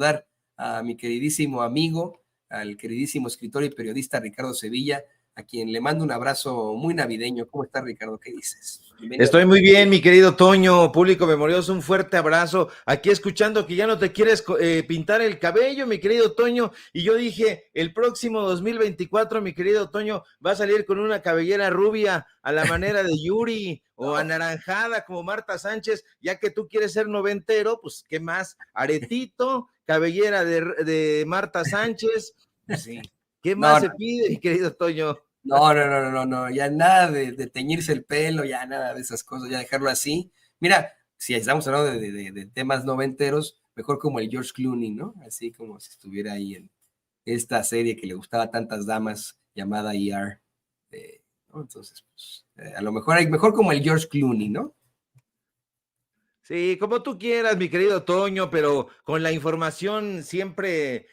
saludar a mi queridísimo amigo, al queridísimo escritor y periodista Ricardo Sevilla, a quien le mando un abrazo muy navideño. ¿Cómo estás, Ricardo? ¿Qué dices? Bienvenido. Estoy muy bien, mi querido Toño, público memorioso, un fuerte abrazo. Aquí escuchando que ya no te quieres pintar el cabello, mi querido Toño, y yo dije, el próximo 2024, mi querido Toño, va a salir con una cabellera rubia a la manera de Yuri o anaranjada como Marta Sánchez, ya que tú quieres ser noventero, pues, ¿qué más? Aretito, cabellera de Marta Sánchez, pues sí. ¿Qué más se pide, mi querido Toño? No, ya nada de teñirse el pelo, ya nada de esas cosas, ya dejarlo así. Mira, si estamos hablando de temas noventeros, mejor como el George Clooney, ¿no? Así como si estuviera ahí en esta serie que le gustaba a tantas damas llamada ER. ¿No? Entonces, pues, a lo mejor mejor como el George Clooney, ¿no? Sí, como tú quieras, mi querido Toño, pero con la información siempre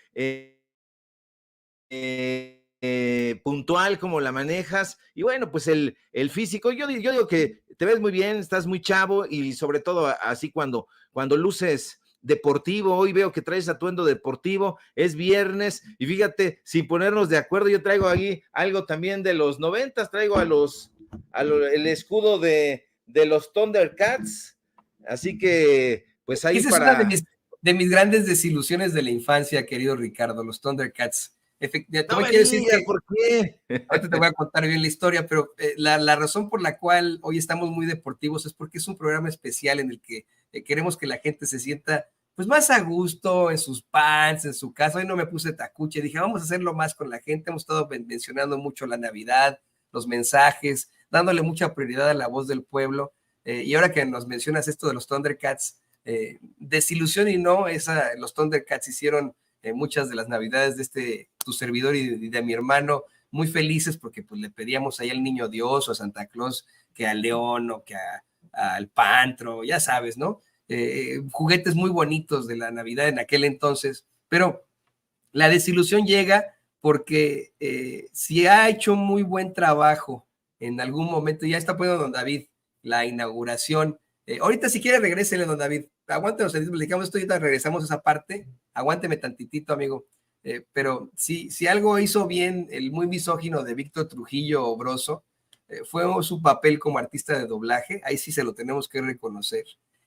puntual como la manejas, y bueno, pues el físico, yo digo que te ves muy bien, estás muy chavo, y sobre todo así cuando luces deportivo. Hoy veo que traes atuendo deportivo, es viernes, y fíjate, sin ponernos de acuerdo, yo traigo ahí algo también de los 90, traigo el escudo de los Thundercats, así que pues ahí Esa es una de mis grandes desilusiones de la infancia, querido Ricardo, los Thundercats. No me digas, ¿por qué? Ahorita te voy a contar bien la historia, pero la razón por la cual hoy estamos muy deportivos es porque es un programa especial en el que queremos que la gente se sienta pues más a gusto en sus pants, en su casa. Hoy no me puse tacuche, dije, vamos a hacerlo más con la gente. Hemos estado mencionando mucho la Navidad, los mensajes, dándole mucha prioridad a la voz del pueblo. Y ahora que nos mencionas esto de los Thundercats, desilusión y no, los Thundercats hicieron muchas de las Navidades de tu servidor y de mi hermano muy felices, porque pues le pedíamos ahí al niño Dios o a Santa Claus que al león o que al pantro, ya sabes, ¿no? Juguetes muy bonitos de la Navidad en aquel entonces, pero la desilusión llega porque si ha hecho muy buen trabajo en algún momento, ya está poniendo don David la inauguración. Ahorita si quiere regrésele, don David. Aguántenos, platicamos esto y ahorita regresamos a esa parte. Aguánteme tantitito, amigo. Pero si algo hizo bien el muy misógino de Víctor Trujillo Broso, fue su papel como artista de doblaje. Ahí sí se lo tenemos que reconocer.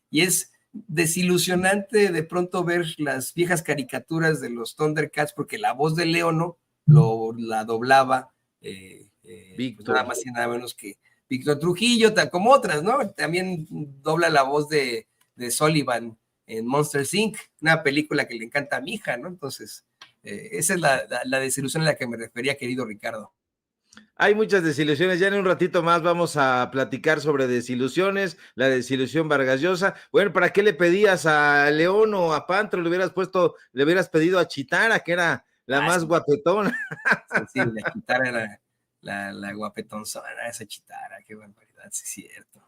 Y es desilusionante de pronto ver las viejas caricaturas de los Thundercats, porque la voz de Leono la doblaba pues nada más y nada menos que Víctor Trujillo, tal como otras, ¿no? También dobla la voz de Sullivan en Monsters Inc., una película que le encanta a mi hija, ¿no? Entonces, esa es la desilusión a la que me refería, querido Ricardo. Hay muchas desilusiones, ya en un ratito más vamos a platicar sobre desilusiones, la desilusión Vargas Llosa. Bueno, ¿para qué le pedías a León o a Pantro? Le hubieras pedido a Chitara, que era la más guapetona. Sí, la Chitara era la guapetonzona, esa Chitara, qué barbaridad, sí es cierto.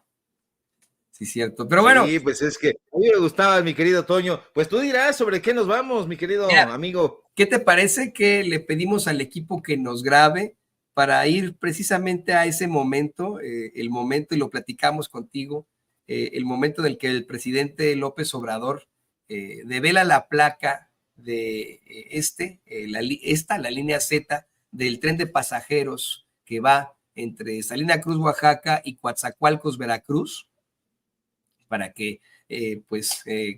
Sí, cierto. Pero bueno. Sí, pues es que a mí me gustaba, mi querido Toño. Pues tú dirás sobre qué nos vamos, mi querido amigo. ¿Qué te parece que le pedimos al equipo que nos grabe para ir precisamente a ese momento, el momento, y lo platicamos contigo, el momento en el que el presidente López Obrador devela la placa de la línea Z del tren de pasajeros que va entre Salina Cruz, Oaxaca y Coatzacoalcos, Veracruz, para que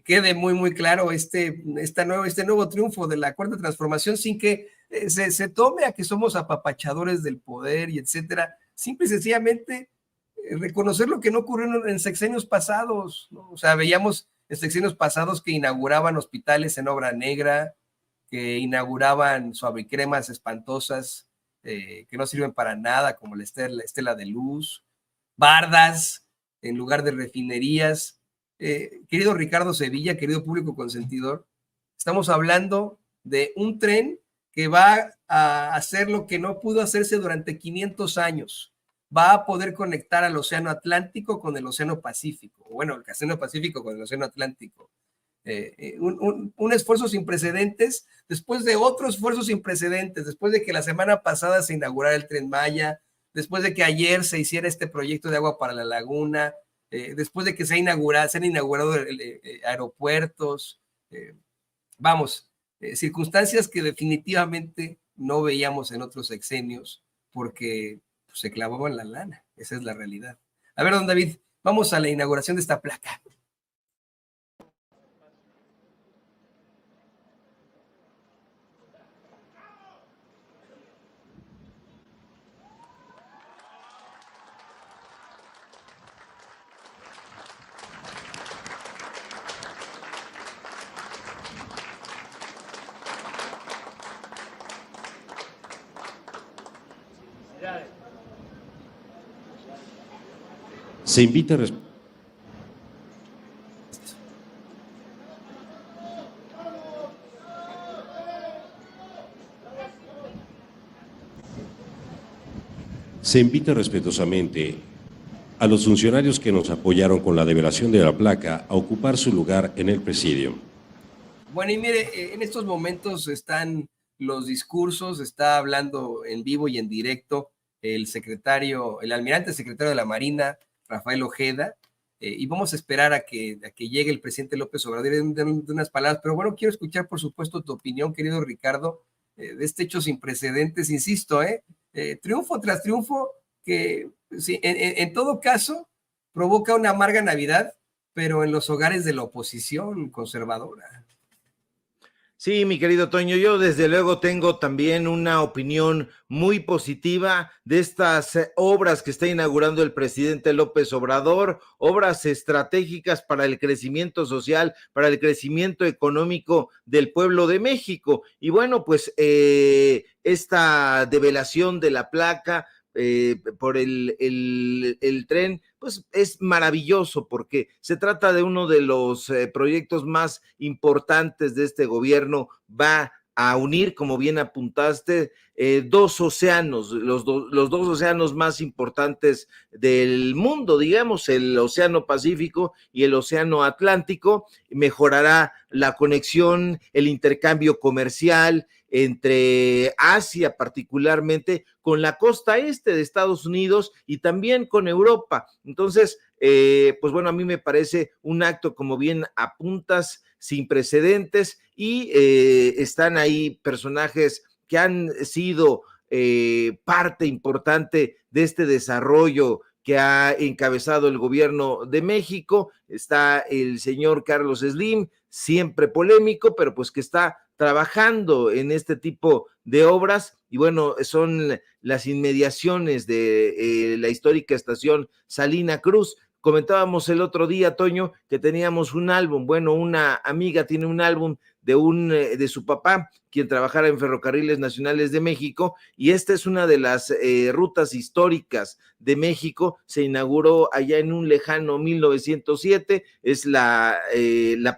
quede muy, muy claro este nuevo triunfo de la Cuarta Transformación, sin que se tome a que somos apapachadores del poder y etcétera. Simple y sencillamente reconocer lo que no ocurrió en sexenios pasados, ¿no? O sea, veíamos en sexenios pasados que inauguraban hospitales en obra negra, que inauguraban suavicremas espantosas que no sirven para nada, como la Estela de Luz, bardas en lugar de refinerías. Querido Ricardo Sevilla, querido público consentidor, estamos hablando de un tren que va a hacer lo que no pudo hacerse durante 500 años. Va a poder conectar al Océano Atlántico con el Océano Pacífico, bueno, el Océano Pacífico con el Océano Atlántico. Un esfuerzo sin precedentes, después de otro esfuerzo sin precedentes, después de que la semana pasada se inaugurara el Tren Maya, después de que ayer se hiciera este proyecto de agua para la laguna, después de que se han inaugurado aeropuertos, vamos, circunstancias que definitivamente no veíamos en otros sexenios porque pues, se clavaban la lana, esa es la realidad. A ver, don David, vamos a la inauguración de esta placa. Se invita a respetuosamente a los funcionarios que nos apoyaron con la develación de la placa a ocupar su lugar en el presidio. Bueno, y mire, en estos momentos están los discursos, está hablando en vivo y en directo el almirante secretario de la Marina, Rafael Ojeda, y vamos a esperar a que llegue el presidente López Obrador de unas palabras, pero bueno, quiero escuchar por supuesto tu opinión, querido Ricardo, de este hecho sin precedentes, insisto, triunfo tras triunfo que sí, en todo caso provoca una amarga Navidad, pero en los hogares de la oposición conservadora. Sí, mi querido Toño, yo desde luego tengo también una opinión muy positiva de estas obras que está inaugurando el presidente López Obrador, obras estratégicas para el crecimiento social, para el crecimiento económico del pueblo de México. Y bueno, pues esta develación de la placa por el tren, pues es maravilloso porque se trata de uno de los proyectos más importantes de este gobierno. Va a unir, como bien apuntaste, dos océanos, los dos océanos más importantes del mundo, digamos, el Océano Pacífico y el Océano Atlántico. Mejorará la conexión, el intercambio comercial entre Asia particularmente, con la costa este de Estados Unidos y también con Europa. Entonces, pues bueno, a mí me parece un acto, como bien apuntas, sin precedentes, y están ahí personajes que han sido parte importante de este desarrollo que ha encabezado el gobierno de México. Está el señor Carlos Slim, siempre polémico, pero pues que está trabajando en este tipo de obras, y bueno, son las inmediaciones de la histórica estación Salina Cruz. Comentábamos el otro día, Toño, que teníamos un álbum, bueno, una amiga tiene un álbum de su papá, quien trabajara en Ferrocarriles Nacionales de México, y esta es una de las rutas históricas de México. Se inauguró allá en un lejano 1907, es la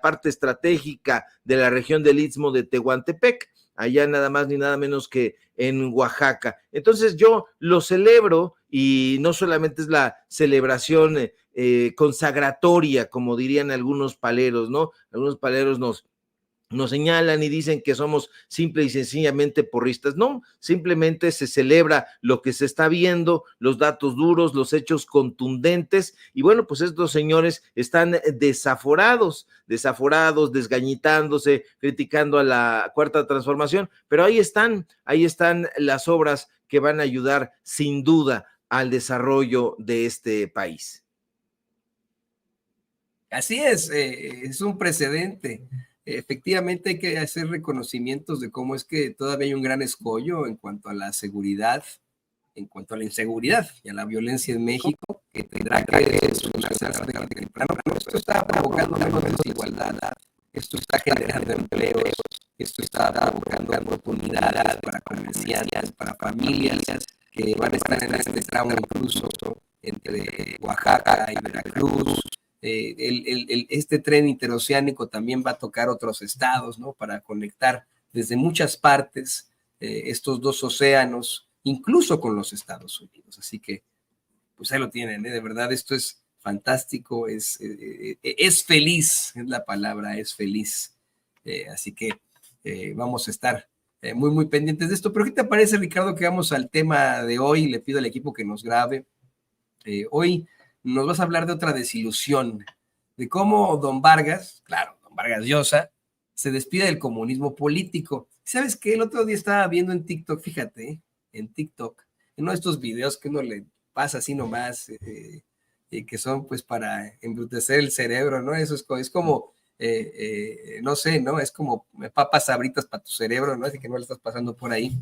parte estratégica de la región del Istmo de Tehuantepec, allá nada más ni nada menos que en Oaxaca. Entonces yo lo celebro, y no solamente es la celebración consagratoria, como dirían algunos paleros, ¿no? Algunos paleros nos señalan y dicen que somos simple y sencillamente porristas. No, simplemente se celebra lo que se está viendo, los datos duros, los hechos contundentes, y bueno, pues estos señores están desaforados, desgañitándose, criticando a la Cuarta Transformación, pero ahí están las obras que van a ayudar sin duda al desarrollo de este país. Así es un precedente. Efectivamente hay que hacer reconocimientos de cómo es que todavía hay un gran escollo en cuanto a la seguridad, en cuanto a la inseguridad y a la violencia en México, que tendrá que solucionarse tarde o temprano. Esto está provocando menos desigualdad, esto está generando empleos, esto está provocando oportunidades para comerciantes, para familias que van a estar en este tramo incluso entre Oaxaca y Veracruz. Este tren interoceánico también va a tocar otros estados, ¿no? Para conectar desde muchas partes estos dos océanos, incluso con los Estados Unidos. Así que, pues ahí lo tienen, de verdad, esto es fantástico, es feliz, es la palabra, es feliz. Así que vamos a estar muy, muy pendientes de esto. Pero ¿qué te parece, Ricardo, que vamos al tema de hoy? Le pido al equipo que nos grabe. Hoy nos vas a hablar de otra desilusión, de cómo don Vargas Llosa, se despide del comunismo político. ¿Sabes qué? El otro día estaba viendo en TikTok, fíjate, en TikTok, en uno de estos videos que uno le pasa así nomás, que son pues para embrutecer el cerebro, ¿no? Eso es como no sé, ¿no? Es como papas sabritas para tu cerebro, ¿no? Así que no le estás pasando por ahí.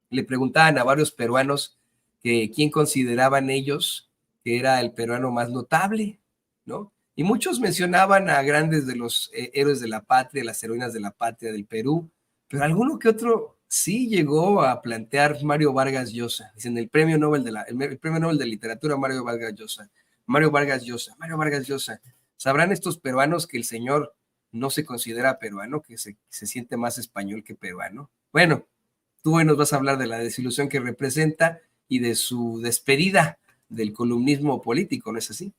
Le preguntaban a varios peruanos que quién consideraban ellos que era el peruano más notable, ¿no? Y muchos mencionaban a grandes de los héroes de la patria, las heroínas de la patria del Perú, pero alguno que otro sí llegó a plantear Mario Vargas Llosa. Dicen el premio Nobel el premio Nobel de Literatura Mario Vargas Llosa. Mario Vargas Llosa, Mario Vargas Llosa. ¿Sabrán estos peruanos que el señor no se considera peruano, que se siente más español que peruano? Bueno, tú hoy nos vas a hablar de la desilusión que representa y de su despedida del columnismo político, ¿no es así?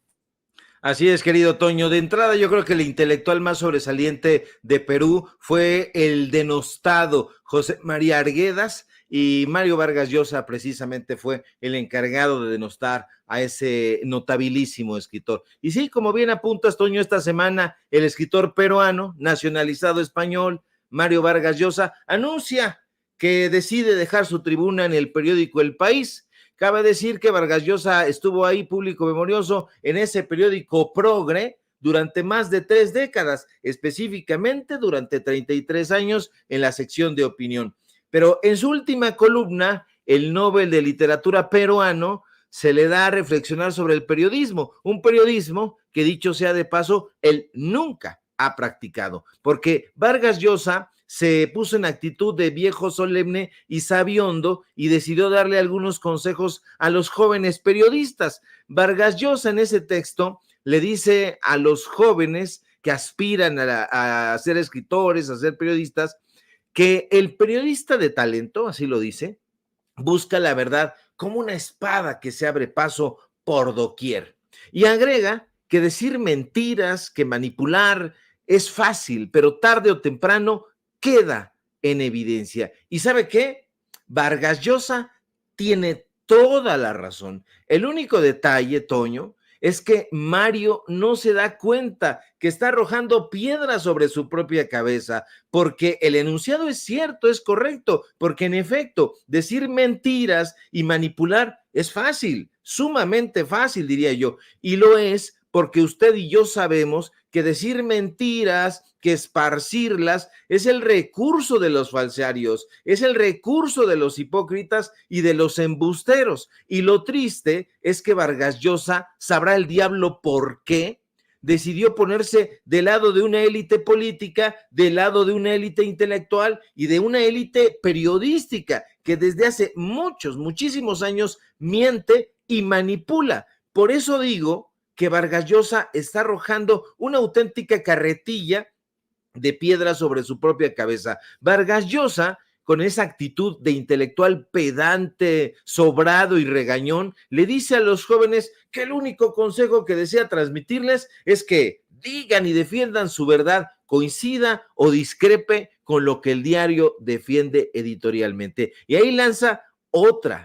Así es, querido Toño. De entrada, yo creo que el intelectual más sobresaliente de Perú fue el denostado José María Arguedas, y Mario Vargas Llosa precisamente fue el encargado de denostar a ese notabilísimo escritor. Y sí, como bien apuntas, Toño, esta semana el escritor peruano, nacionalizado español, Mario Vargas Llosa, anuncia que decide dejar su tribuna en el periódico El País. Cabe decir que Vargas Llosa estuvo ahí, público memorioso, en ese periódico progre durante más de 3 décadas, específicamente durante 33 años en la sección de opinión. Pero en su última columna, el Nobel de Literatura peruano se le da a reflexionar sobre el periodismo, un periodismo que, dicho sea de paso, él nunca ha practicado, porque Vargas Llosa se puso en actitud de viejo solemne y sabiondo y decidió darle algunos consejos a los jóvenes periodistas. Vargas Llosa en ese texto le dice a los jóvenes que aspiran a ser escritores, a ser periodistas, que el periodista de talento, así lo dice, busca la verdad como una espada que se abre paso por doquier. Y agrega que decir mentiras, que manipular es fácil, pero tarde o temprano queda en evidencia. ¿Y sabe qué? Vargas Llosa tiene toda la razón. El único detalle, Toño, es que Mario no se da cuenta que está arrojando piedras sobre su propia cabeza, porque el enunciado es cierto, es correcto, porque en efecto, decir mentiras y manipular es fácil, sumamente fácil, diría yo, y lo es porque usted y yo sabemos que decir mentiras, que esparcirlas, es el recurso de los falsarios, es el recurso de los hipócritas y de los embusteros. Y lo triste es que Vargas Llosa, sabrá el diablo por qué, decidió ponerse del lado de una élite política, del lado de una élite intelectual y de una élite periodística que desde hace muchísimos años miente y manipula. Por eso digo que Vargas Llosa está arrojando una auténtica carretilla de piedra sobre su propia cabeza. Vargas Llosa, con esa actitud de intelectual pedante, sobrado y regañón, le dice a los jóvenes que el único consejo que desea transmitirles es que digan y defiendan su verdad, coincida o discrepe con lo que el diario defiende editorialmente. Y ahí lanza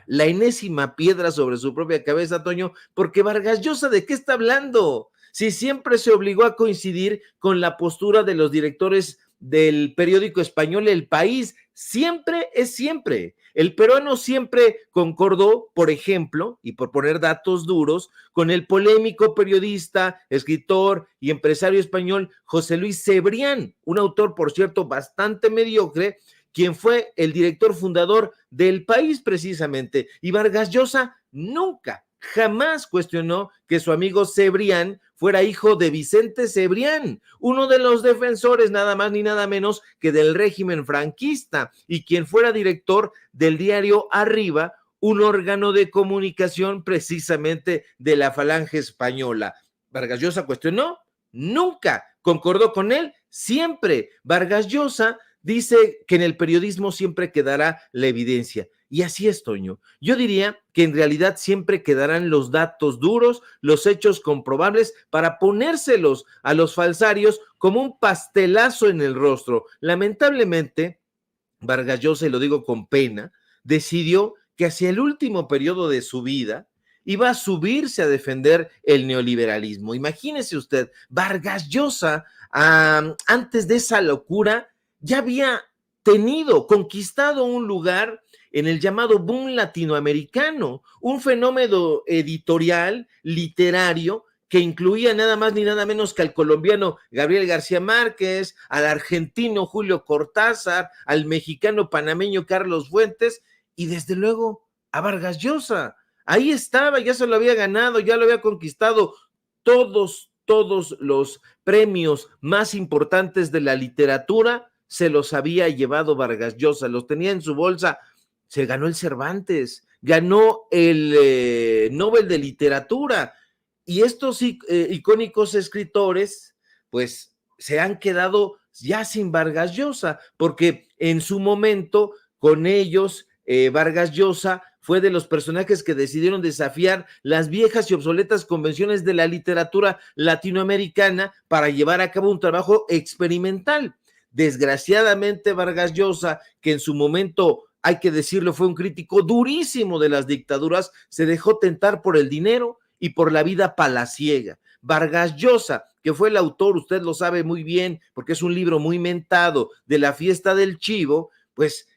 la enésima piedra sobre su propia cabeza, Toño, porque Vargas Llosa, ¿de qué está hablando? Si siempre se obligó a coincidir con la postura de los directores del periódico español El País, siempre es siempre. El peruano siempre concordó, por ejemplo, y por poner datos duros, con el polémico periodista, escritor y empresario español José Luis Cebrián, un autor, por cierto, bastante mediocre, quien fue el director fundador del País precisamente. Y Vargas Llosa nunca, jamás cuestionó que su amigo Cebrián fuera hijo de Vicente Cebrián, uno de los defensores nada más ni nada menos que del régimen franquista, y quien fuera director del diario Arriba, un órgano de comunicación precisamente de la Falange Española. Vargas Llosa cuestionó, nunca concordó con él, siempre. Vargas Llosa dice que en el periodismo siempre quedará la evidencia. Y así es, Toño. Yo diría que en realidad siempre quedarán los datos duros, los hechos comprobables para ponérselos a los falsarios como un pastelazo en el rostro. Lamentablemente, Vargas Llosa, y lo digo con pena, decidió que hacia el último periodo de su vida iba a subirse a defender el neoliberalismo. Imagínese usted, Vargas Llosa antes de esa locura, ya había conquistado un lugar en el llamado boom latinoamericano, un fenómeno editorial, literario, que incluía nada más ni nada menos que al colombiano Gabriel García Márquez, al argentino Julio Cortázar, al mexicano panameño Carlos Fuentes y desde luego a Vargas Llosa. Ahí estaba, ya se lo había ganado, ya lo había conquistado. Todos los premios más importantes de la literatura se los había llevado Vargas Llosa, los tenía en su bolsa. Se ganó el Cervantes, ganó el Nobel de Literatura, y estos icónicos escritores, pues se han quedado ya sin Vargas Llosa, porque en su momento con ellos Vargas Llosa fue de los personajes que decidieron desafiar las viejas y obsoletas convenciones de la literatura latinoamericana para llevar a cabo un trabajo experimental. Desgraciadamente Vargas Llosa, que en su momento, hay que decirlo, fue un crítico durísimo de las dictaduras, se dejó tentar por el dinero y por la vida palaciega. Vargas Llosa, que fue el autor, usted lo sabe muy bien, porque es un libro muy mentado, de La fiesta del chivo, pues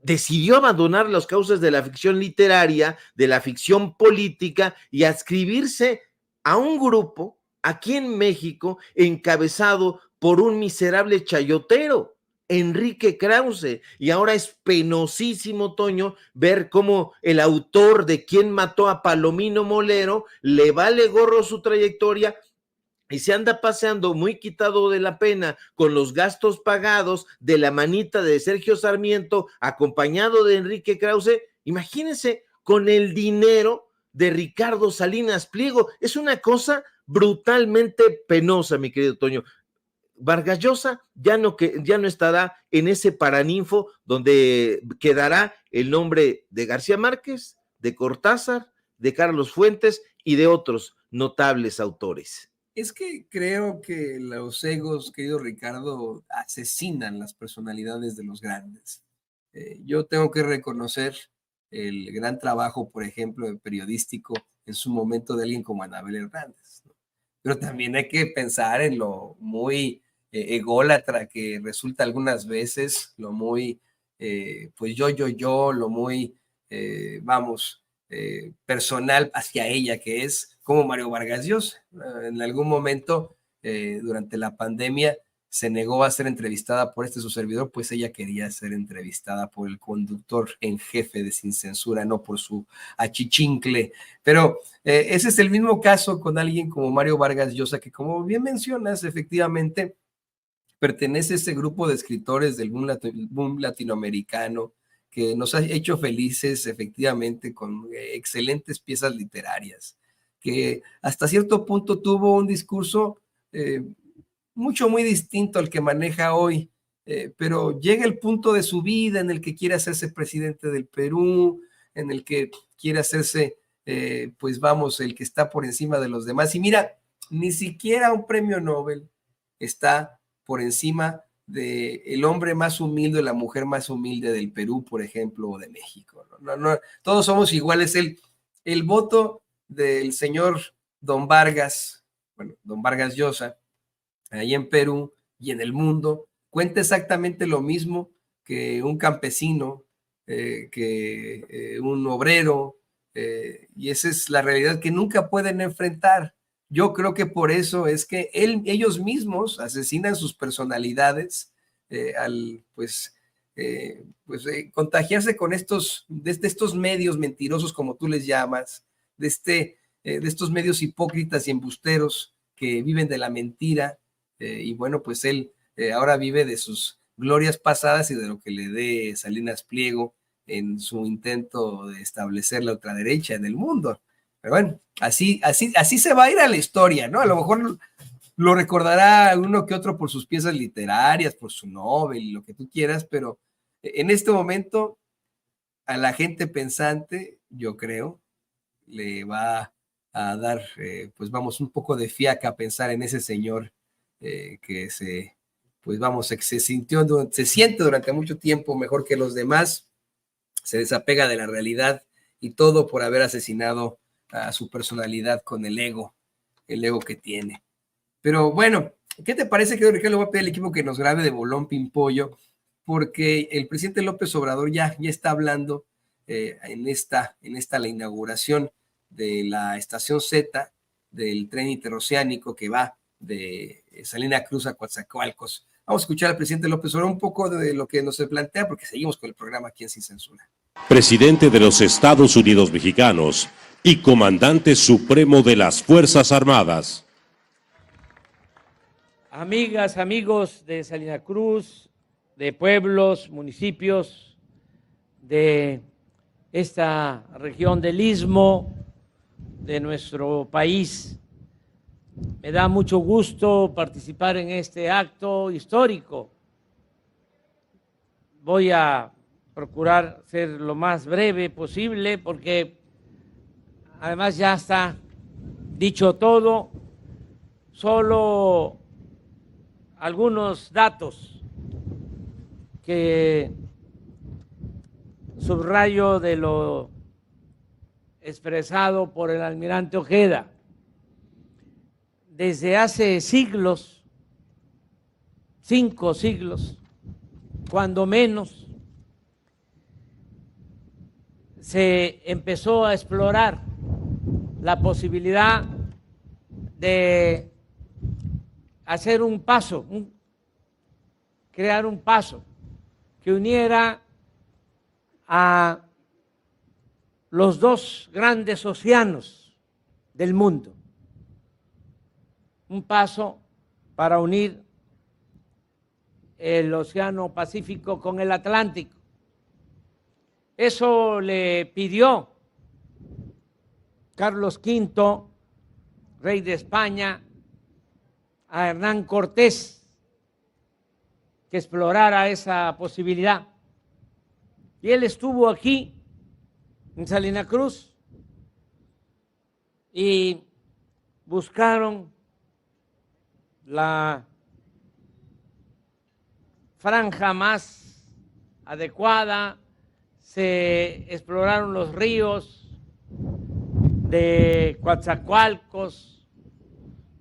decidió abandonar las causas de la ficción literaria, de la ficción política, y adscribirse a un grupo aquí en México encabezado por un miserable chayotero, Enrique Krause, y ahora es penosísimo, Toño, ver cómo el autor de Quién mató a Palomino Molero le vale gorro su trayectoria y se anda paseando muy quitado de la pena con los gastos pagados de la manita de Sergio Sarmiento, acompañado de Enrique Krause. Imagínense, con el dinero de Ricardo Salinas Pliego. Es una cosa brutalmente penosa, mi querido Toño. Vargas Llosa ya no estará en ese paraninfo donde quedará el nombre de García Márquez, de Cortázar, de Carlos Fuentes y de otros notables autores. Es que creo que los egos, querido Ricardo, asesinan las personalidades de los grandes. Yo tengo que reconocer el gran trabajo, por ejemplo, periodístico en su momento de alguien como Anabel Hernández, ¿no? Pero también hay que pensar en lo muy ególatra que resulta algunas veces, lo muy, pues yo, lo muy, personal hacia ella, que es como Mario Vargas Llosa. En algún momento, durante la pandemia, se negó a ser entrevistada por su servidor, pues ella quería ser entrevistada por el conductor en jefe de Sin Censura, no por su achichincle. Pero ese es el mismo caso con alguien como Mario Vargas Llosa, que como bien mencionas, efectivamente, pertenece a ese grupo de escritores del boom latinoamericano que nos ha hecho felices efectivamente con excelentes piezas literarias, que hasta cierto punto tuvo un discurso muy distinto al que maneja hoy, pero llega el punto de su vida en el que quiere hacerse presidente del Perú, en el que quiere hacerse, el que está por encima de los demás. Y mira, ni siquiera un premio Nobel está por encima del hombre más humilde, la mujer más humilde del Perú, por ejemplo, o de México. No, todos somos iguales. El voto del señor don Vargas Llosa, ahí en Perú y en el mundo, cuenta exactamente lo mismo que un campesino, que un obrero, y esa es la realidad que nunca pueden enfrentar. Yo creo que por eso es que ellos mismos asesinan sus personalidades al contagiarse con estos medios mentirosos, como tú les llamas, de estos medios hipócritas y embusteros que viven de la mentira. Y bueno, pues él ahora vive de sus glorias pasadas y de lo que le dé Salinas Pliego en su intento de establecer la ultraderecha en el mundo. Pero bueno, así se va a ir a la historia, ¿no? A lo mejor lo recordará uno que otro por sus piezas literarias, por su Nobel, lo que tú quieras, pero en este momento a la gente pensante, yo creo, le va a dar, un poco de fiaca a pensar en ese señor que se siente durante mucho tiempo mejor que los demás, se desapega de la realidad y todo por haber asesinado a su personalidad con el ego que tiene. Pero bueno, ¿qué te parece, querido Ricardo? Le voy a pedir al equipo que nos grabe de Bolón Pimpollo, porque el presidente López Obrador ya está hablando en esta la inauguración de la estación Z del tren interoceánico que va de Salina Cruz a Coatzacoalcos. Vamos a escuchar al presidente López Obrador un poco de lo que nos plantea, porque seguimos con el programa aquí en Sin Censura. Presidente de los Estados Unidos Mexicanos y Comandante Supremo de las Fuerzas Armadas. Amigas, amigos de Salina Cruz, de pueblos, municipios de esta región del Istmo de nuestro país, me da mucho gusto participar en este acto histórico. Voy a procurar ser lo más breve posible porque además ya está dicho todo, solo algunos datos que subrayo de lo expresado por el almirante Ojeda. Desde hace siglos, 5 siglos, cuando menos, se empezó a explorar la posibilidad de hacer un paso, crear un paso que uniera a los 2 grandes océanos del mundo. Un paso para unir el Océano Pacífico con el Atlántico. Eso le pidió Carlos V, rey de España, a Hernán Cortés que explorara esa posibilidad. Y él estuvo aquí en Salina Cruz y buscaron la franja más adecuada, se exploraron los ríos de Coatzacoalcos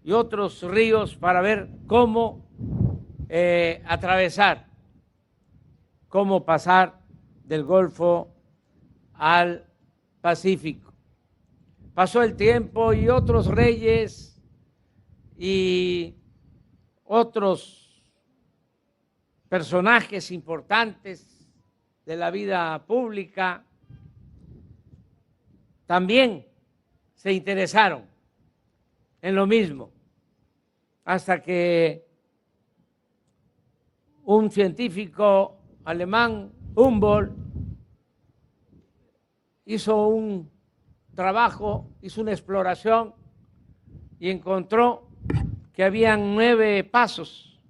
y otros ríos para ver cómo atravesar, cómo pasar del Golfo al Pacífico. Pasó el tiempo y otros reyes y otros personajes importantes de la vida pública también se interesaron en lo mismo, hasta que un científico alemán, Humboldt, hizo un trabajo, hizo una exploración y encontró que habían 9 pasos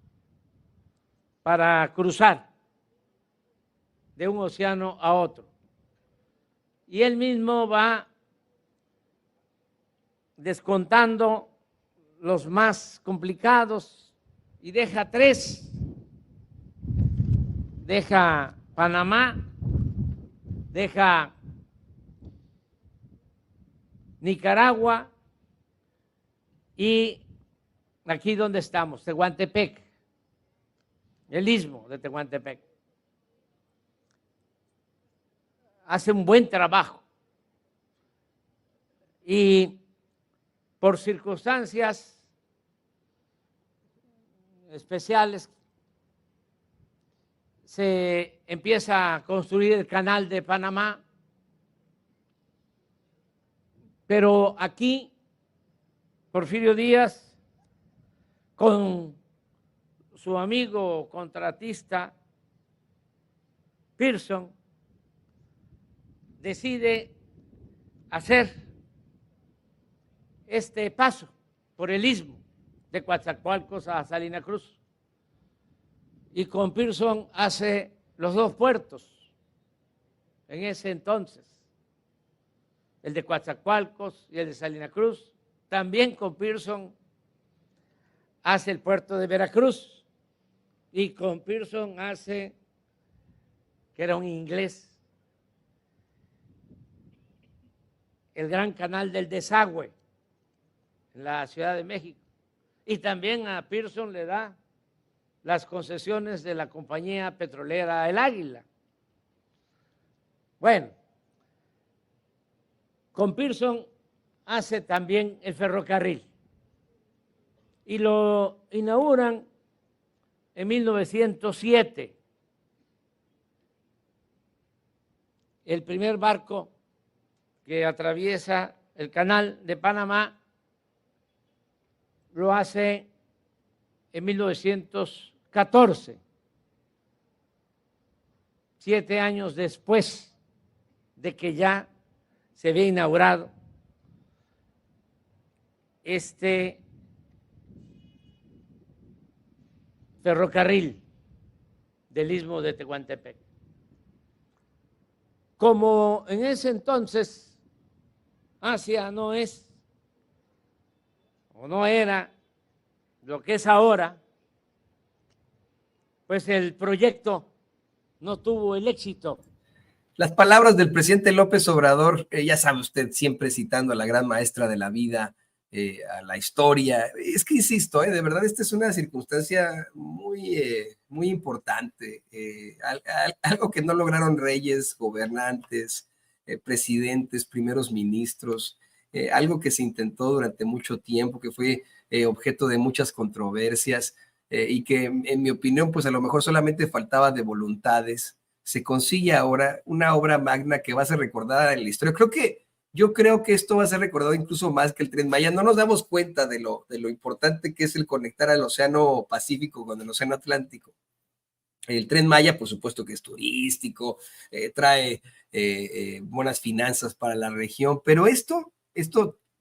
para cruzar de un océano a otro. Y él mismo va descontando los más complicados y deja 3. Deja Panamá, deja Nicaragua y aquí donde estamos, Tehuantepec, el istmo de Tehuantepec. Hace un buen trabajo y por circunstancias especiales se empieza a construir el canal de Panamá, pero aquí Porfirio Díaz, con su amigo contratista Pearson, decide hacer este paso por el istmo de Coatzacoalcos a Salina Cruz. Y con Pearson hace los 2 puertos en ese entonces, el de Coatzacoalcos y el de Salina Cruz. También con Pearson hace el puerto de Veracruz y con Pearson hace, que era un inglés, el gran canal del desagüe en la Ciudad de México. y también a Pearson le da las concesiones de la compañía petrolera El Águila. Bueno, con Pearson hace también el ferrocarril y lo inauguran en 1907. El primer barco que atraviesa el canal de Panamá lo hace en 1914, 7 años después de que ya se había inaugurado este ferrocarril del Istmo de Tehuantepec. Como en ese entonces Asia no es o no era lo que es ahora, pues el proyecto no tuvo el éxito. Las palabras del presidente López Obrador, ya sabe usted, siempre citando a la gran maestra de la vida, a la historia. Es que insisto, de verdad, esta es una circunstancia muy importante, algo que no lograron reyes, gobernantes, presidentes, primeros ministros, algo que se intentó durante mucho tiempo, que fue objeto de muchas controversias y que, en mi opinión, pues a lo mejor solamente faltaba de voluntades. Se consigue ahora una obra magna que va a ser recordada en la historia. Yo creo que esto va a ser recordado incluso más que el Tren Maya. No nos damos cuenta de lo importante que es el conectar al Océano Pacífico con el Océano Atlántico. El Tren Maya, por supuesto que es turístico, trae buenas finanzas para la región, pero esto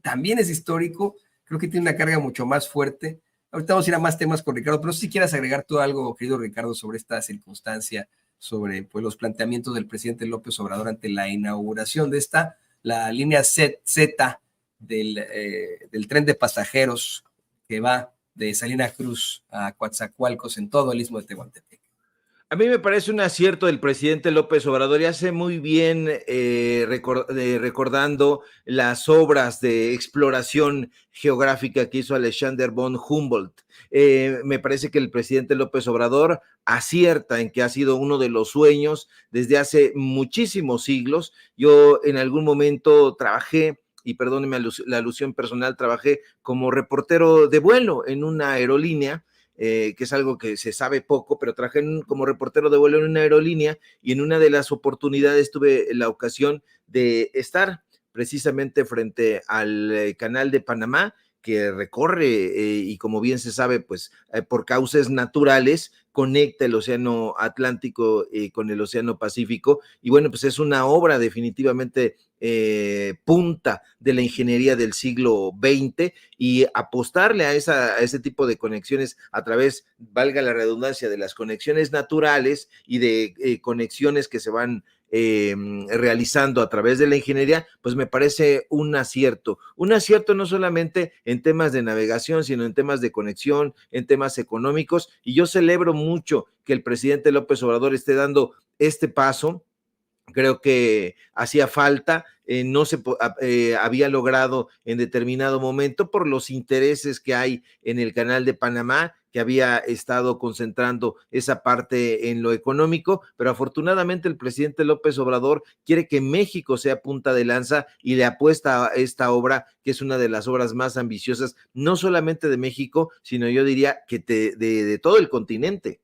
también es histórico. Creo que tiene una carga mucho más fuerte. Ahorita vamos a ir a más temas con Ricardo, pero si quieras agregar tú algo, querido Ricardo, sobre esta circunstancia, sobre pues, los planteamientos del presidente López Obrador ante la inauguración de la línea Z del tren de pasajeros que va de Salina Cruz a Coatzacoalcos en todo el Istmo de Tehuantepec. A mí me parece un acierto del presidente López Obrador y hace muy bien recordando las obras de exploración geográfica que hizo Alexander von Humboldt. Me parece que el presidente López Obrador acierta en que ha sido uno de los sueños desde hace muchísimos siglos. Yo en algún momento trabajé, y perdónenme la alusión personal, trabajé como reportero de vuelo en una aerolínea, que es algo que se sabe poco, pero trabajé como reportero de vuelo en una aerolínea y en una de las oportunidades tuve la ocasión de estar precisamente frente al canal de Panamá, que recorre y como bien se sabe, pues por causas naturales, conecta el Océano Atlántico con el Océano Pacífico, y bueno, pues es una obra definitivamente punta de la ingeniería del siglo XX, y apostarle a ese tipo de conexiones a través, valga la redundancia, de las conexiones naturales y de conexiones que se van realizando a través de la ingeniería, pues me parece un acierto no solamente en temas de navegación, sino en temas de conexión, en temas económicos, y yo celebro mucho que el presidente López Obrador esté dando este paso. Creo que hacía falta, no se había logrado en determinado momento por los intereses que hay en el canal de Panamá, que había estado concentrando esa parte en lo económico, pero afortunadamente el presidente López Obrador quiere que México sea punta de lanza y le apuesta a esta obra, que es una de las obras más ambiciosas, no solamente de México, sino yo diría que de todo el continente.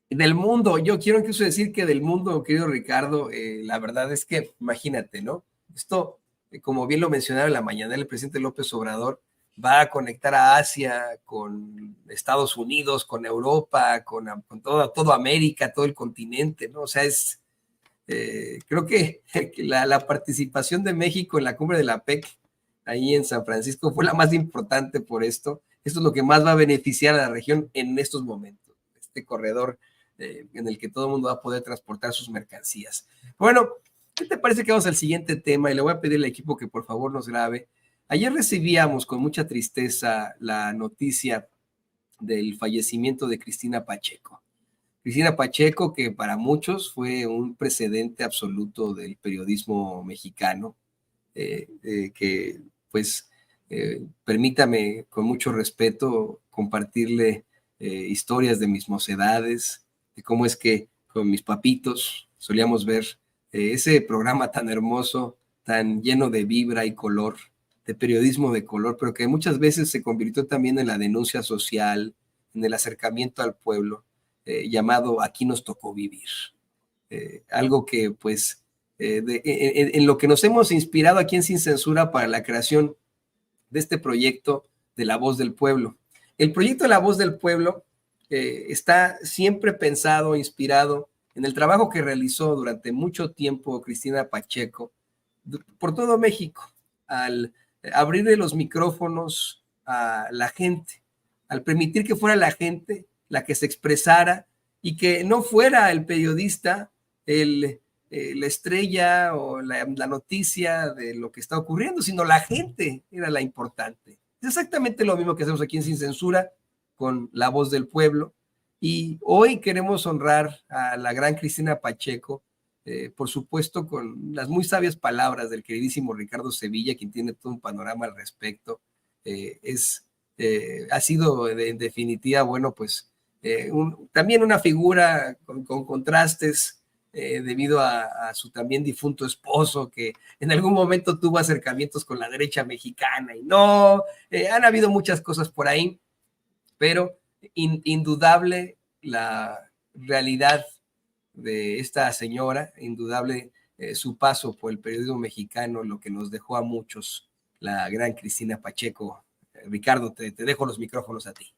Del mundo, yo quiero incluso decir que del mundo, querido Ricardo, la verdad es que, imagínate, ¿no? Esto, como bien lo mencionaba en la mañana, el presidente López Obrador va a conectar a Asia con Estados Unidos, con Europa, con toda América, todo el continente, ¿no? O sea, creo que la participación de México en la cumbre de la PEC, ahí en San Francisco, fue la más importante por esto. Esto es lo que más va a beneficiar a la región en estos momentos, este corredor en el que todo el mundo va a poder transportar sus mercancías. Bueno, ¿qué te parece que vamos al siguiente tema? Y le voy a pedir al equipo que por favor nos grabe. Ayer recibíamos con mucha tristeza la noticia del fallecimiento de Cristina Pacheco. Cristina Pacheco, que para muchos fue un precedente absoluto del periodismo mexicano, que pues Permítame con mucho respeto compartirle historias de mis mocedades, de cómo es que con mis papitos solíamos ver ese programa tan hermoso, tan lleno de vibra y color, de periodismo de color, pero que muchas veces se convirtió también en la denuncia social, en el acercamiento al pueblo, llamado Aquí nos tocó vivir. Algo que pues en lo que nos hemos inspirado aquí en Sin Censura para la creación de este proyecto de La Voz del Pueblo. El proyecto de La Voz del Pueblo está siempre pensado, inspirado en el trabajo que realizó durante mucho tiempo Cristina Pacheco por todo México, al abrirle los micrófonos a la gente, al permitir que fuera la gente la que se expresara y que no fuera el periodista la estrella o la noticia de lo que está ocurriendo, sino la gente era la importante. Es exactamente lo mismo que hacemos aquí en Sin Censura con La Voz del Pueblo. Y hoy queremos honrar a la gran Cristina Pacheco, por supuesto con las muy sabias palabras del queridísimo Ricardo Sevilla, quien tiene todo un panorama al respecto. Ha sido en definitiva, bueno, pues también una figura con contrastes, debido a su también difunto esposo, que en algún momento tuvo acercamientos con la derecha mexicana y no, han habido muchas cosas por ahí, pero indudable la realidad de esta señora, indudable su paso por el periodismo mexicano, lo que nos dejó a muchos, la gran Cristina Pacheco. Ricardo, te dejo los micrófonos a ti.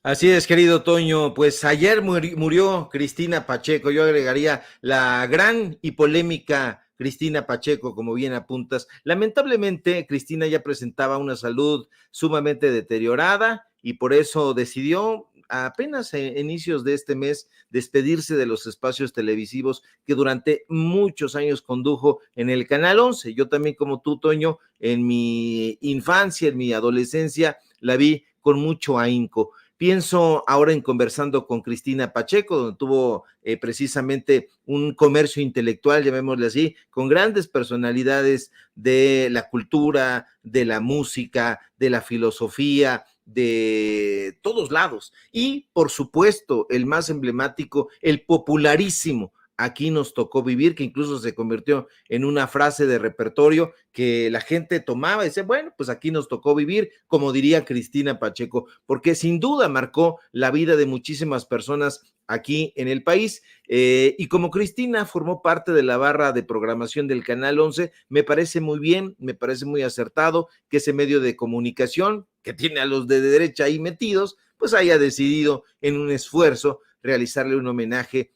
Así es, querido Toño, pues ayer murió Cristina Pacheco, yo agregaría la gran y polémica Cristina Pacheco, como bien apuntas. Lamentablemente, Cristina ya presentaba una salud sumamente deteriorada y por eso decidió apenas a inicios de este mes despedirse de los espacios televisivos que durante muchos años condujo en el Canal 11. Yo también, como tú, Toño, en mi infancia, en mi adolescencia, la vi con mucho ahínco. Pienso ahora en Conversando con Cristina Pacheco, donde tuvo precisamente un comercio intelectual, llamémosle así, con grandes personalidades de la cultura, de la música, de la filosofía, de todos lados. Y, por supuesto, el más emblemático, el popularísimo Aquí nos tocó vivir, que incluso se convirtió en una frase de repertorio que la gente tomaba y decía, bueno, pues aquí nos tocó vivir, como diría Cristina Pacheco, porque sin duda marcó la vida de muchísimas personas aquí en el país, y como Cristina formó parte de la barra de programación del Canal 11, me parece muy bien, me parece muy acertado que ese medio de comunicación, que tiene a los de derecha ahí metidos, pues haya decidido en un esfuerzo realizarle un homenaje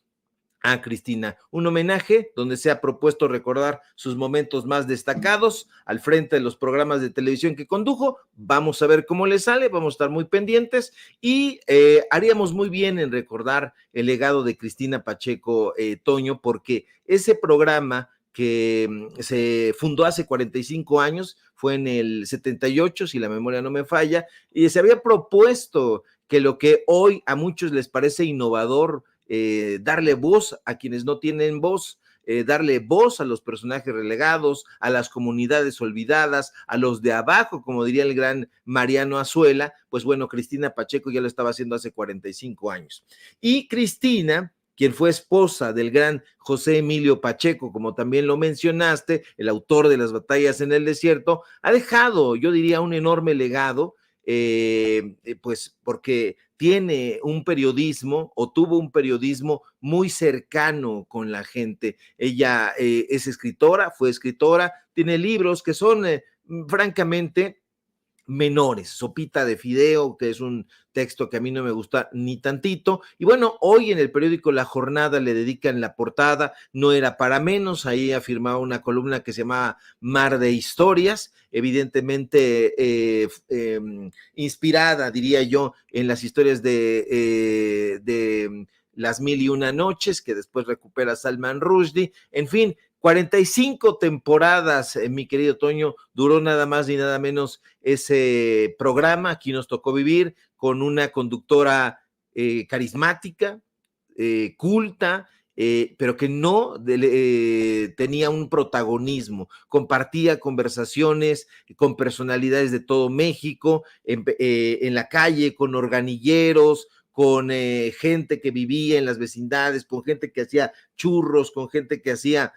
a Cristina, un homenaje donde se ha propuesto recordar sus momentos más destacados al frente de los programas de televisión que condujo. Vamos a ver cómo le sale, vamos a estar muy pendientes y haríamos muy bien en recordar el legado de Cristina Pacheco, Toño, porque ese programa que se fundó hace 45 años, fue en el 78, si la memoria no me falla, y se había propuesto que lo que hoy a muchos les parece innovador, darle voz a quienes no tienen voz, darle voz a los personajes relegados, a las comunidades olvidadas, a los de abajo, como diría el gran Mariano Azuela. Pues bueno, Cristina Pacheco ya lo estaba haciendo hace 45 años. Y Cristina, quien fue esposa del gran José Emilio Pacheco, como también lo mencionaste, el autor de Las batallas en el desierto, ha dejado, yo diría, un enorme legado, pues porque tiene un periodismo o tuvo un periodismo muy cercano con la gente. Ella es escritora, fue escritora, tiene libros que son francamente menores, Sopita de Fideo, que es un texto que a mí no me gusta ni tantito, y bueno, hoy en el periódico La Jornada le dedican la portada, no era para menos, ahí afirmaba una columna que se llamaba Mar de Historias, evidentemente inspirada, diría yo, en las historias de Las Mil y Una Noches, que después recupera Salman Rushdie, en fin, 45 temporadas, mi querido Toño, duró nada más ni nada menos ese programa. Aquí nos tocó vivir con una conductora carismática, culta pero que no tenía un protagonismo. Compartía conversaciones con personalidades de todo México, en la calle, con organilleros, con gente que vivía en las vecindades, con gente que hacía churros, con gente que hacía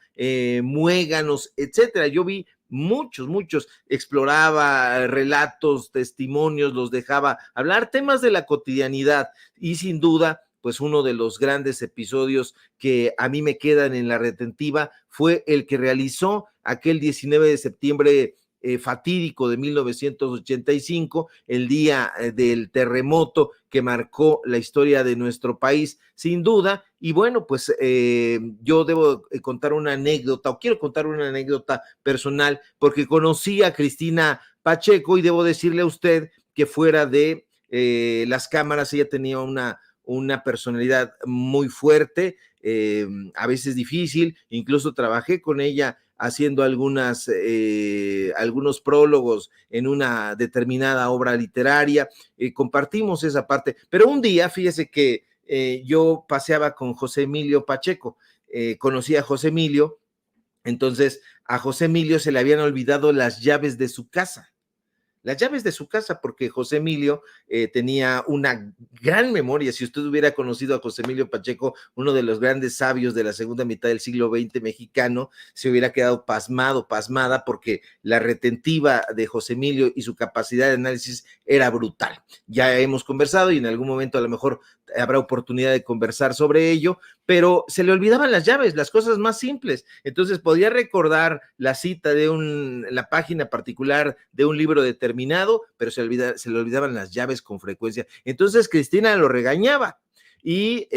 muéganos, etcétera. Yo vi muchos, exploraba relatos, testimonios, los dejaba hablar, temas de la cotidianidad, y sin duda, pues uno de los grandes episodios que a mí me quedan en la retentiva fue el que realizó aquel 19 de septiembre fatídico de 1985, el día del terremoto que marcó la historia de nuestro país, sin duda. Y bueno, pues yo debo contar una anécdota, o quiero contar una anécdota personal, porque conocí a Cristina Pacheco, y debo decirle a usted que fuera de las cámaras ella tenía una personalidad muy fuerte, a veces difícil. Incluso trabajé con ella haciendo algunos prólogos en una determinada obra literaria, compartimos esa parte, pero un día, fíjese que yo paseaba con José Emilio Pacheco, conocí a José Emilio, entonces a José Emilio se le habían olvidado las llaves de su casa, porque José Emilio tenía una gran memoria. Si usted hubiera conocido a José Emilio Pacheco, uno de los grandes sabios de la segunda mitad del siglo XX mexicano, se hubiera quedado pasmada, porque la retentiva de José Emilio y su capacidad de análisis era brutal. Ya hemos conversado, y en algún momento a lo mejor habrá oportunidad de conversar sobre ello, pero se le olvidaban las llaves, las cosas más simples. Entonces podía recordar la cita de la página particular de un libro determinado, pero se le olvidaban las llaves con frecuencia. Entonces Cristina lo regañaba. Y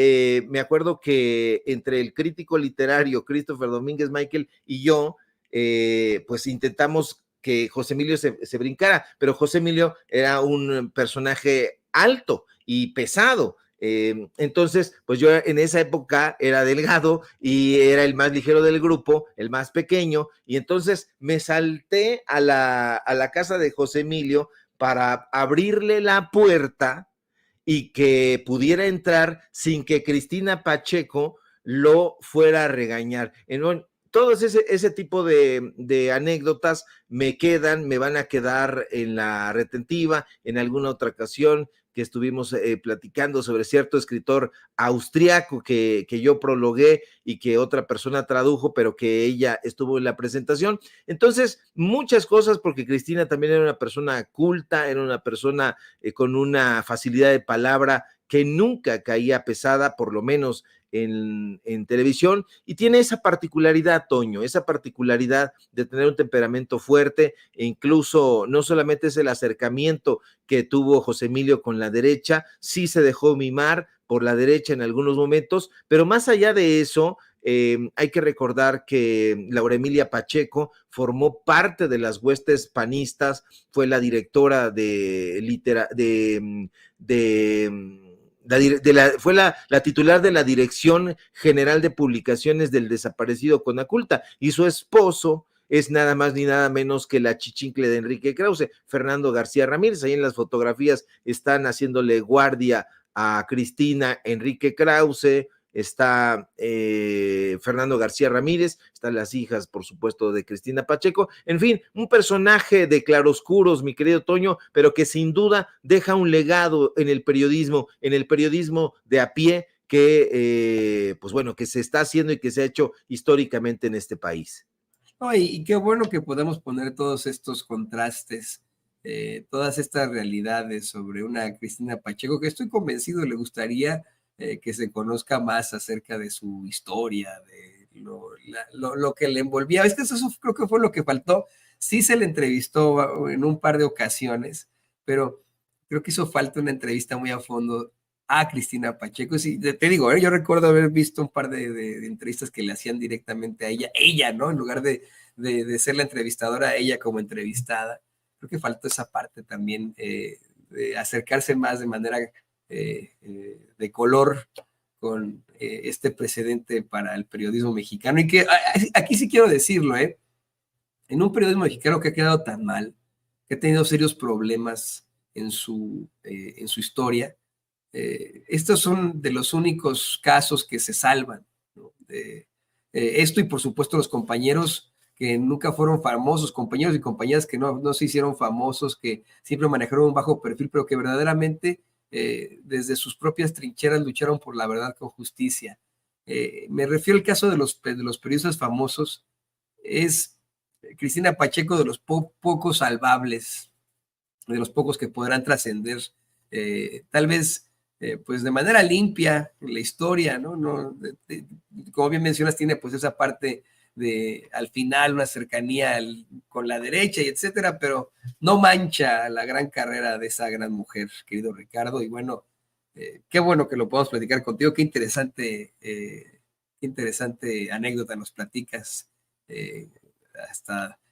me acuerdo que entre el crítico literario Christopher Domínguez Michael y yo, pues intentamos que José Emilio se brincara, pero José Emilio era un personaje alto y pesado. Entonces, pues yo en esa época era delgado y era el más ligero del grupo, el más pequeño, y entonces me salté a la casa de José Emilio para abrirle la puerta y que pudiera entrar sin que Cristina Pacheco lo fuera a regañar. Todos ese tipo de anécdotas me van a quedar en la retentiva. En alguna otra ocasión que estuvimos platicando sobre cierto escritor austriaco que yo prologué y que otra persona tradujo, pero que ella estuvo en la presentación. Entonces, muchas cosas, porque Cristina también era una persona culta, era una persona con una facilidad de palabra que nunca caía pesada, por lo menos en televisión, y tiene esa particularidad, Toño, esa particularidad de tener un temperamento fuerte, e incluso no solamente es el acercamiento que tuvo José Emilio con la derecha, sí se dejó mimar por la derecha en algunos momentos, pero más allá de eso, hay que recordar que Laura Emilia Pacheco formó parte de las huestes panistas, fue la directora fue la titular de la Dirección General de Publicaciones del desaparecido Conaculta, y su esposo es nada más ni nada menos que la chichincle de Enrique Krause, Fernando García Ramírez. Ahí en las fotografías están haciéndole guardia a Cristina Enrique Krause, está Fernando García Ramírez, están las hijas, por supuesto, de Cristina Pacheco. En fin, un personaje de claroscuros, mi querido Toño, pero que sin duda deja un legado en el periodismo de a pie, que pues bueno, que se está haciendo y que se ha hecho históricamente en este país. Oh, y qué bueno que podemos poner todos estos contrastes, todas estas realidades sobre una Cristina Pacheco, que estoy convencido le gustaría que se conozca más acerca de su historia, de lo que le envolvía. Es que eso creo que fue lo que faltó. Sí se le entrevistó en un par de ocasiones, pero creo que hizo falta una entrevista muy a fondo a Cristina Pacheco. Sí, te digo, yo recuerdo haber visto un par de entrevistas que le hacían directamente a ella, ¿no? En lugar de ser la entrevistadora, a ella como entrevistada. Creo que faltó esa parte también, de acercarse más de manera de color con este precedente para el periodismo mexicano. Y que aquí sí quiero decirlo, en un periodismo mexicano que ha quedado tan mal, que ha tenido serios problemas en su historia, estos son de los únicos casos que se salvan, ¿no? esto, y por supuesto los compañeros que nunca fueron famosos, compañeros y compañeras que no se hicieron famosos, que siempre manejaron un bajo perfil, pero que verdaderamente desde sus propias trincheras lucharon por la verdad con justicia. Me refiero al caso de los periodistas famosos. Es Cristina Pacheco de los pocos salvables, de los pocos que podrán trascender, tal vez pues de manera limpia en la historia, ¿no? Como bien mencionas, tiene pues esa parte de al final una cercanía con la derecha y etcétera, pero no mancha la gran carrera de esa gran mujer, querido Ricardo. Y bueno, qué bueno que lo podamos platicar contigo, qué interesante anécdota nos platicas,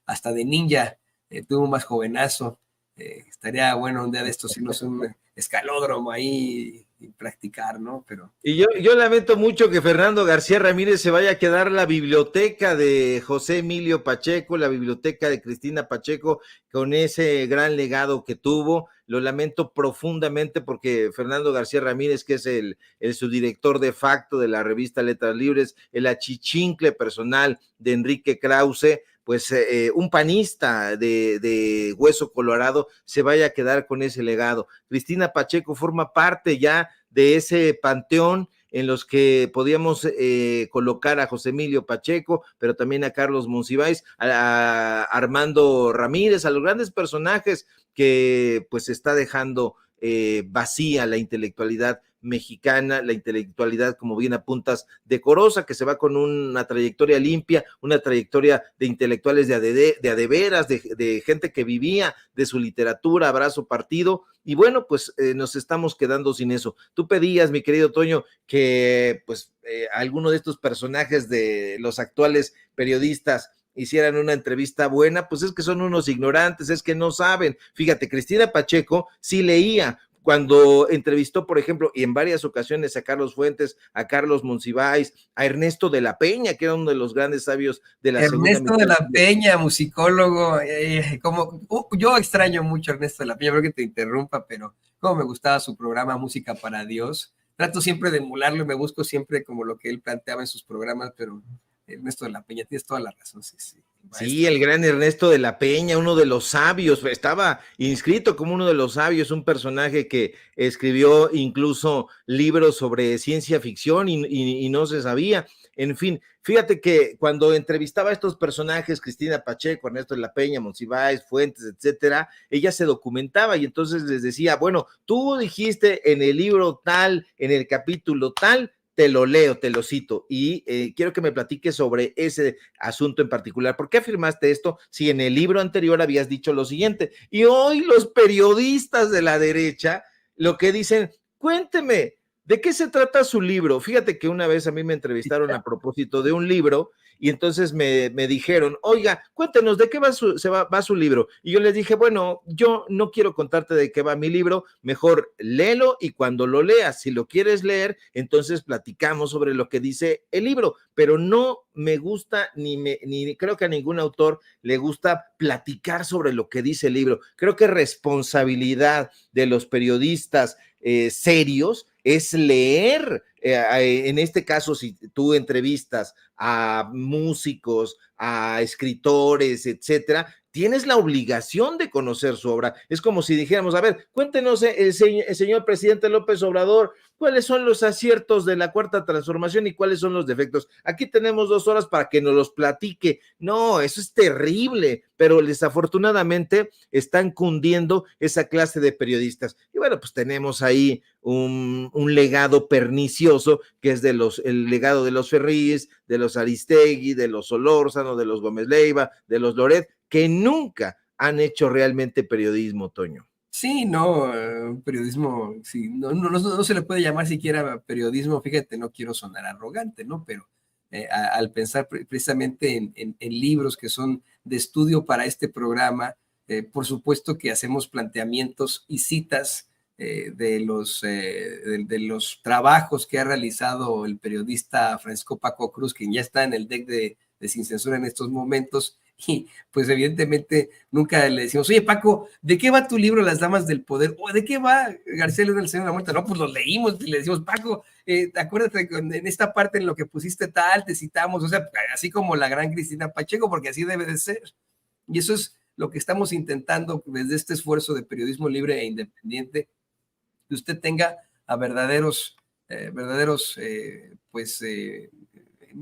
hasta de ninja, tuvo más jovenazo. Estaría bueno un día de estos irnos a un escalódromo ahí y practicar, ¿no? Pero... Y yo lamento mucho que Fernando García Ramírez se vaya a quedar la biblioteca de José Emilio Pacheco, la biblioteca de Cristina Pacheco, con ese gran legado que tuvo. Lo lamento profundamente porque Fernando García Ramírez, que es el subdirector de facto de la revista Letras Libres, el achichincle personal de Enrique Krause, pues un panista de hueso colorado se vaya a quedar con ese legado. Cristina Pacheco forma parte ya de ese panteón en los que podíamos colocar a José Emilio Pacheco, pero también a Carlos Monsiváis, a Armando Ramírez, a los grandes personajes que pues está dejando vacía la intelectualidad mexicana, la intelectualidad, como bien apuntas, decorosa, que se va con una trayectoria limpia, una trayectoria de intelectuales de a de veras, de gente que vivía de su literatura, abrazo partido, y bueno, pues nos estamos quedando sin eso. Tú pedías, mi querido Toño, que pues alguno de estos personajes de los actuales periodistas hicieran una entrevista buena, pues es que son unos ignorantes, es que no saben. Fíjate, Cristina Pacheco sí leía. Cuando entrevistó, por ejemplo, y en varias ocasiones a Carlos Fuentes, a Carlos Monsiváis, a Ernesto de la Peña, que era uno de los grandes sabios de la segunda Ernesto de la Peña, musicólogo, yo extraño mucho a Ernesto de la Peña, creo que te interrumpa, pero como me gustaba su programa Música para Dios. Trato siempre de emularlo y me busco siempre como lo que él planteaba en sus programas, pero Ernesto de la Peña, tienes toda la razón, sí. Sí, el gran Ernesto de la Peña, uno de los sabios, estaba inscrito como uno de los sabios, un personaje que escribió incluso libros sobre ciencia ficción y no se sabía. En fin, fíjate que cuando entrevistaba a estos personajes, Cristina Pacheco, Ernesto de la Peña, Monsiváis, Fuentes, etcétera, ella se documentaba y entonces les decía, bueno, tú dijiste en el libro tal, en el capítulo tal, te lo leo, te lo cito, y quiero que me platiques sobre ese asunto en particular. ¿Por qué afirmaste esto si en el libro anterior habías dicho lo siguiente? Y hoy los periodistas de la derecha lo que dicen, cuénteme, ¿de qué se trata su libro? Fíjate que una vez a mí me entrevistaron a propósito de un libro y entonces me dijeron, oiga, cuéntenos, ¿de qué va su libro? Y yo les dije, bueno, yo no quiero contarte de qué va mi libro, mejor léelo y cuando lo leas, si lo quieres leer, entonces platicamos sobre lo que dice el libro, pero no me gusta, ni creo que a ningún autor le gusta platicar sobre lo que dice el libro. Creo que responsabilidad de los periodistas serios es leer, en este caso, si tú entrevistas a músicos, a escritores, etcétera, tienes la obligación de conocer su obra. Es como si dijéramos, a ver, cuéntenos el señor presidente López Obrador, cuáles son los aciertos de la Cuarta Transformación y cuáles son los defectos. Aquí tenemos 2 horas para que nos los platique. No, eso es terrible, pero desafortunadamente están cundiendo esa clase de periodistas. Y bueno, pues tenemos ahí un legado pernicioso, que es el legado de los Ferríes, de los Aristegui, de los Solórzano, de los Gómez Leiva, de los Loret, que nunca han hecho realmente periodismo, Toño. Sí, no, periodismo, sí, no se le puede llamar siquiera periodismo, fíjate, no quiero sonar arrogante, ¿no? Pero al pensar precisamente en libros que son de estudio para este programa, por supuesto que hacemos planteamientos y citas de los trabajos que ha realizado el periodista Francisco Paco Cruz, quien ya está en el deck de Sin Censura en estos momentos, y pues evidentemente nunca le decimos, oye Paco, ¿de qué va tu libro Las Damas del Poder? ¿O de qué va García Luna, el Señor de la Muerte? No, pues lo leímos y le decimos, Paco, acuérdate en esta parte en lo que pusiste tal, te citamos, o sea, así como la gran Cristina Pacheco, porque así debe de ser. Y eso es lo que estamos intentando desde este esfuerzo de periodismo libre e independiente, que usted tenga a verdaderos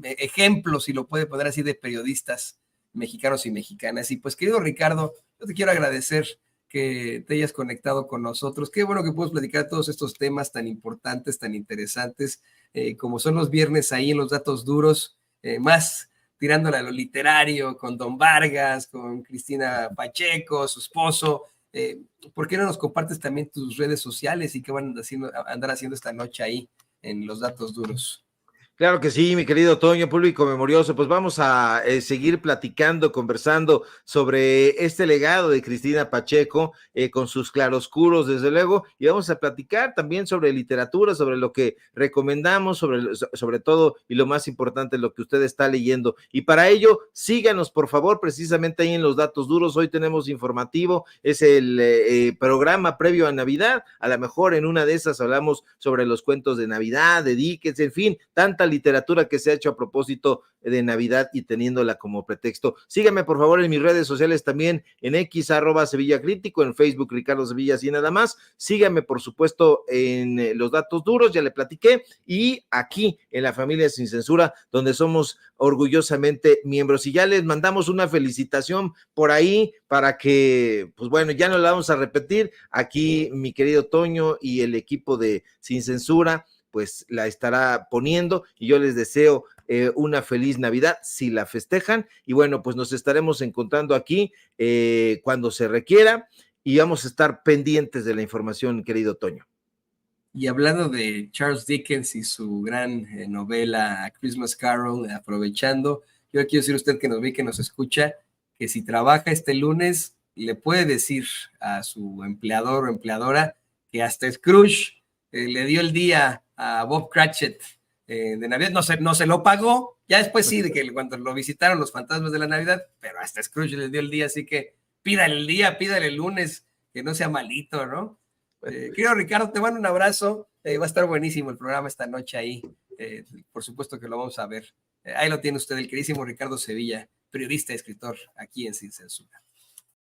ejemplos, si lo puede poner así, de periodistas mexicanos y mexicanas. Y pues, querido Ricardo, yo te quiero agradecer que te hayas conectado con nosotros. Qué bueno que podemos platicar todos estos temas tan importantes, tan interesantes, como son los viernes ahí en los datos duros, más tirándole a lo literario, con Don Vargas, con Cristina Pacheco, su esposo. ¿Por qué no nos compartes también tus redes sociales y qué van a andar haciendo esta noche ahí en los datos duros? Claro que sí, mi querido Toño, público memorioso, pues vamos a seguir platicando, conversando sobre este legado de Cristina Pacheco, con sus claroscuros, desde luego, y vamos a platicar también sobre literatura, sobre lo que recomendamos, sobre todo, y lo más importante, lo que usted está leyendo. Y para ello, síganos, por favor, precisamente ahí en los datos duros. Hoy tenemos informativo, es el programa previo a Navidad. A lo mejor en una de esas hablamos sobre los cuentos de Navidad, de Dickens, en fin, tanta literatura que se ha hecho a propósito de Navidad y teniéndola como pretexto. Síganme por favor en mis redes sociales también, en X @Sevilla Crítico, en Facebook Ricardo Sevilla, así nada más. Síganme por supuesto en los datos duros, ya le platiqué, y aquí en la familia Sin Censura, donde somos orgullosamente miembros. Y ya les mandamos una felicitación por ahí para que, pues bueno, ya no la vamos a repetir. Aquí mi querido Toño y el equipo de Sin Censura pues la estará poniendo, y yo les deseo una feliz Navidad si la festejan, y bueno, pues nos estaremos encontrando aquí cuando se requiera, y vamos a estar pendientes de la información, querido Toño. Y hablando de Charles Dickens y su gran novela A Christmas Carol, aprovechando, yo quiero decir a usted que nos ve, que nos escucha, que si trabaja este lunes, le puede decir a su empleador o empleadora que hasta Scrooge le dio el día a Bob Cratchit de Navidad, no se lo pagó, ya después sí, de que cuando lo visitaron los fantasmas de la Navidad, pero hasta Scrooge le dio el día, así que pídale el día, pídale el lunes, que no sea malito, ¿no? Querido Ricardo, te mando un abrazo, va a estar buenísimo el programa esta noche ahí, por supuesto que lo vamos a ver. Ahí lo tiene usted, el queridísimo Ricardo Sevilla, periodista y escritor aquí en Sin Censura.